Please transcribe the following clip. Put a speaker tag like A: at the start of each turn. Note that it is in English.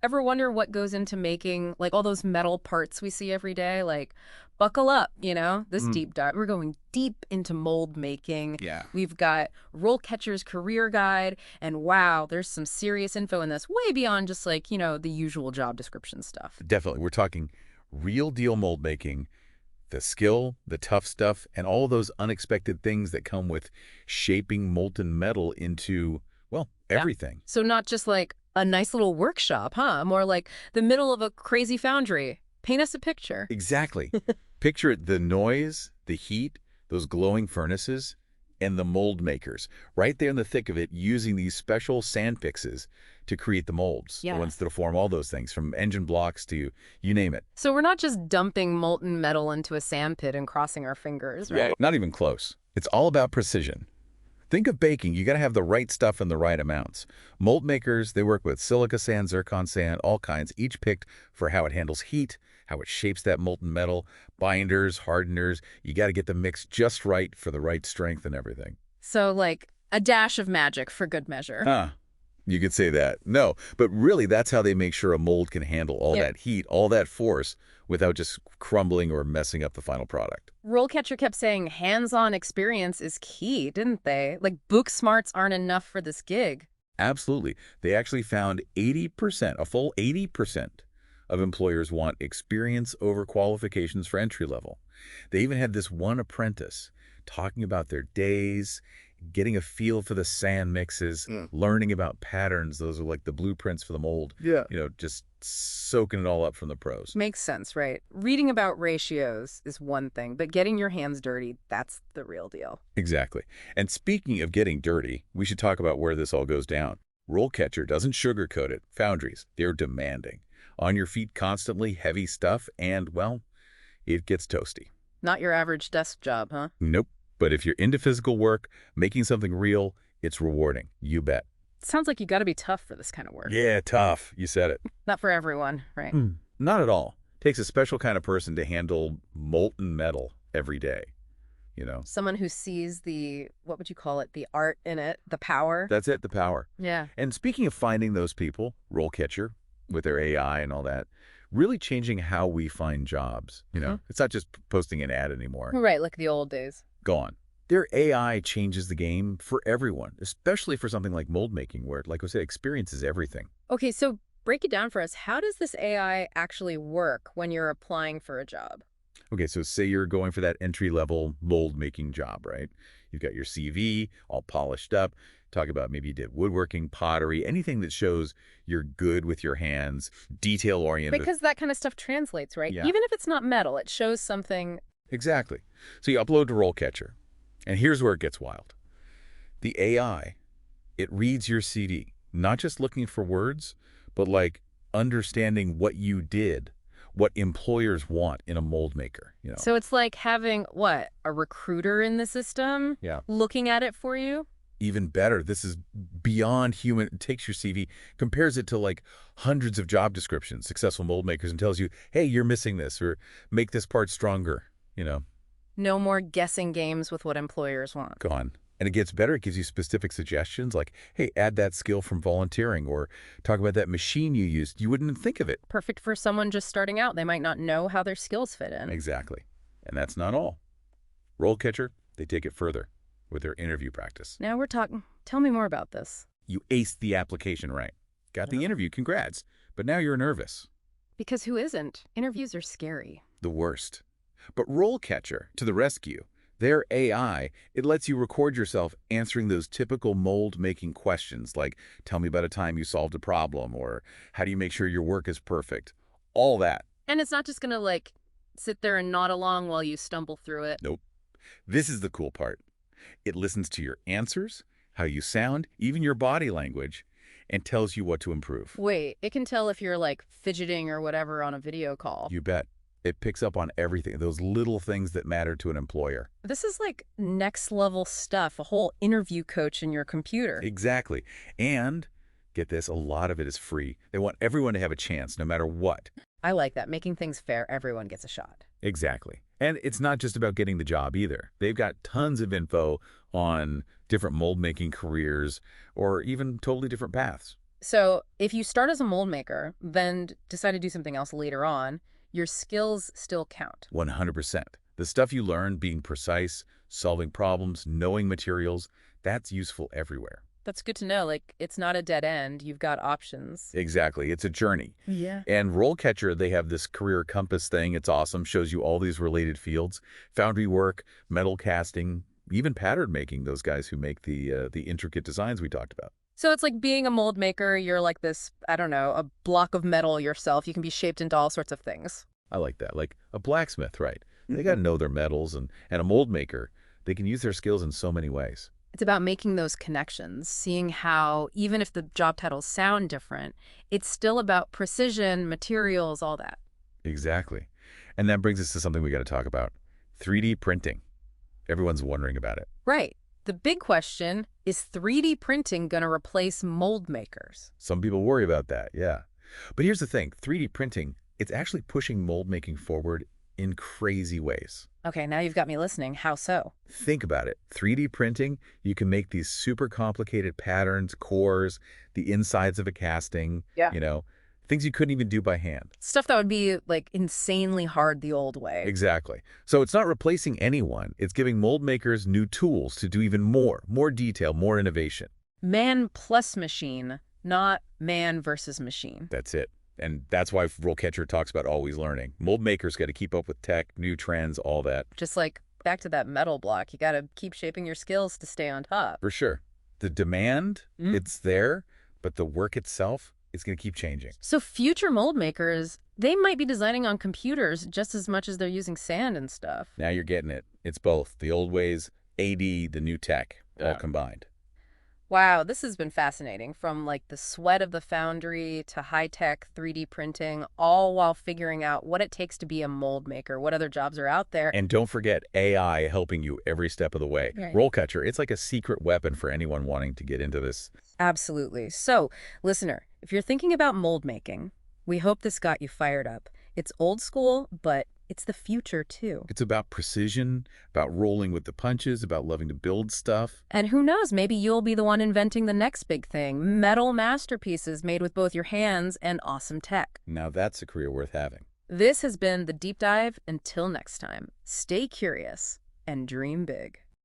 A: Ever wonder what goes into making, like, all those metal parts we see every day? Like, buckle up, this
B: Mm,
A: deep dive. We're going deep into mold making.
B: yeah,
A: We've got RoleCatcher's career guide, and wow, there's some serious info in this, way beyond just like, the usual job description stuff.
B: definitely. We're talking real deal mold making, the skill, the tough stuff, and all those unexpected things that come with shaping molten metal into, well,
A: Yeah.
B: everything.
A: So not just like a nice little workshop, huh? More like the middle of a crazy foundry. Paint us a picture.
B: Exactly. Picture it, the noise, the heat, those glowing furnaces, and the mold makers, right there in the thick of it, using these special sand fixes to create the molds, the
A: Yeah.
B: ones that'll form all those things, from engine blocks to you name it.
A: So we're not just dumping molten metal into a sandpit and crossing our fingers,
B: Yeah.
A: right?
B: Not even close. It's all about precision. Think of baking. You got to have the right stuff in the right amounts. Mold makers, they work with silica sand, zircon sand, all kinds, each picked for how it handles heat, how it shapes that molten metal, binders, hardeners. You got to get the mix just right for the right strength and everything.
A: So like a dash of magic for good measure.
B: Huh. You could say that. No, but really that's how they make sure a mold can handle all
A: Yeah.
B: that heat, all that force, without just crumbling or messing up the final product.
A: RoleCatcher kept saying hands-on experience is key, didn't they? Like book smarts aren't enough for this gig.
B: Absolutely. They actually found 80%, a full 80% of employers want experience over qualifications for entry level. They even had this one apprentice talking about their days, getting a feel for the sand mixes, learning about patterns. Those are like the blueprints for the mold.
A: Yeah.
B: Just soaking it all up from the pros.
A: Makes sense, right? Reading about ratios is one thing, but getting your hands dirty, that's the real deal.
B: Exactly. And speaking of getting dirty, we should talk about where this all goes down. RoleCatcher doesn't sugarcoat it. Foundries, they're demanding. On your feet constantly, heavy stuff, and, well, it gets toasty.
A: Not your average desk job, huh?
B: Nope. But if you're into physical work, making something real, it's rewarding. You bet.
A: Sounds like you got to be tough for this kind of work.
B: Yeah, tough. You said it.
A: Not for everyone, right?
B: Not at all. Takes a special kind of person to handle molten metal every day.
A: Someone who sees what would you call it, the art in it, the power.
B: That's it, the power.
A: Yeah.
B: And speaking of finding those people, RoleCatcher, with their AI and all that, really changing how we find jobs. It's not just posting an ad anymore.
A: Right, like the old days.
B: Go on. Their AI changes the game for everyone, especially for something like mold making, where, like I said, experience is everything.
A: Okay, so break it down for us. How does this AI actually work when you're applying for a job?
B: Okay, so say you're going for that entry-level mold-making job, right? You've got your CV all polished up. Talk about maybe you did woodworking, pottery, anything that shows you're good with your hands, detail-oriented.
A: Because that kind of stuff translates, right?
B: Yeah.
A: Even if it's not metal, it shows something.
B: Exactly. So you upload to RoleCatcher, and here's where it gets wild. The AI, it reads your CV, not just looking for words, but like understanding what you did, what employers want in a mold maker.
A: So it's like having, what, a recruiter in the system?
B: Yeah.
A: Looking at it for you?
B: Even better, this is beyond human. It takes your CV, compares it to like hundreds of job descriptions, successful mold makers, and tells you, hey, you're missing this, or make this part stronger.
A: No more guessing games with what employers want.
B: Go on. And it gets better. It gives you specific suggestions like, hey, add that skill from volunteering, or talk about that machine you used. You wouldn't think of it.
A: Perfect for someone just starting out. They might not know how their skills fit in.
B: Exactly. And that's not all. RoleCatcher, they take it further with their interview practice.
A: Now we're talking. Tell me more about this.
B: You aced the application right. Got the interview, congrats. But now you're nervous.
A: Because who isn't? Interviews are scary.
B: The worst. But RoleCatcher, to the rescue. Their AI, it lets you record yourself answering those typical mold-making questions like, tell me about a time you solved a problem, or how do you make sure your work is perfect? All that.
A: And it's not just going to, like, sit there and nod along while you stumble through it.
B: Nope. This is the cool part. It listens to your answers, how you sound, even your body language, and tells you what to improve.
A: Wait, it can tell if you're, like, fidgeting or whatever on a video call.
B: You bet. It picks up on everything, those little things that matter to an employer.
A: This is like next level stuff, a whole interview coach in your computer.
B: Exactly. And, get this, a lot of it is free. They want everyone to have a chance, no matter what.
A: I like that. Making things fair, everyone gets a shot.
B: Exactly. And it's not just about getting the job either. They've got tons of info on different mold-making careers or even totally different paths.
A: So if you start as a mold maker, then decide to do something else later on, your skills still count.
B: 100%. The stuff you learn, being precise, solving problems, knowing materials, that's useful everywhere.
A: That's good to know. Like, it's not a dead end. You've got options.
B: Exactly. It's a journey.
A: Yeah.
B: And RoleCatcher, they have this career compass thing. It's awesome. Shows you all these related fields. Foundry work, metal casting, even pattern making, those guys who make the intricate designs we talked about.
A: So it's like being a mold maker. You're like this, I don't know, a block of metal yourself. You can be shaped into all sorts of things.
B: I like that. Like a blacksmith, right? They got to know their metals, and a mold maker, they can use their skills in so many ways.
A: It's about making those connections, seeing how, even if the job titles sound different, it's still about precision, materials, all that.
B: Exactly. And that brings us to something we got to talk about. 3D printing. Everyone's wondering about it.
A: Right. The big question is 3D printing going to replace mold makers?
B: Some people worry about that, yeah. But here's the thing. 3D printing, it's actually pushing mold making forward in crazy ways.
A: Okay, now you've got me listening. How so?
B: Think about it. 3D printing, you can make these super complicated patterns, cores, the insides of a casting,
A: Yeah.
B: things you couldn't even do by hand.
A: Stuff that would be like insanely hard the old way.
B: Exactly. So it's not replacing anyone. It's giving mold makers new tools to do even more detail, more innovation.
A: Man plus machine, not man versus machine.
B: That's it. And that's why RoleCatcher talks about always learning. Mold makers got to keep up with tech, new trends, all that.
A: Just like back to that metal block, you got to keep shaping your skills to stay on top.
B: For sure. The demand, it's there, but the work itself is going to keep changing.
A: So future mold makers, they might be designing on computers just as much as they're using sand and stuff.
B: Now you're getting it. It's both. The old ways, AD, the new tech, all combined.
A: Wow, this has been fascinating. From like the sweat of the foundry to high-tech 3D printing, all while figuring out what it takes to be a mold maker, what other jobs are out there.
B: And don't forget AI helping you every step of the way.
A: Right.
B: RoleCatcher, it's like a secret weapon for anyone wanting to get into this.
A: Absolutely. So, listener, if you're thinking about mold making, we hope this got you fired up. It's old school, but it's the future too.
B: It's about precision, about rolling with the punches, about loving to build stuff.
A: And who knows, maybe you'll be the one inventing the next big thing, metal masterpieces made with both your hands and awesome tech.
B: Now that's a career worth having.
A: This has been The Deep Dive. Until next time, stay curious and dream big.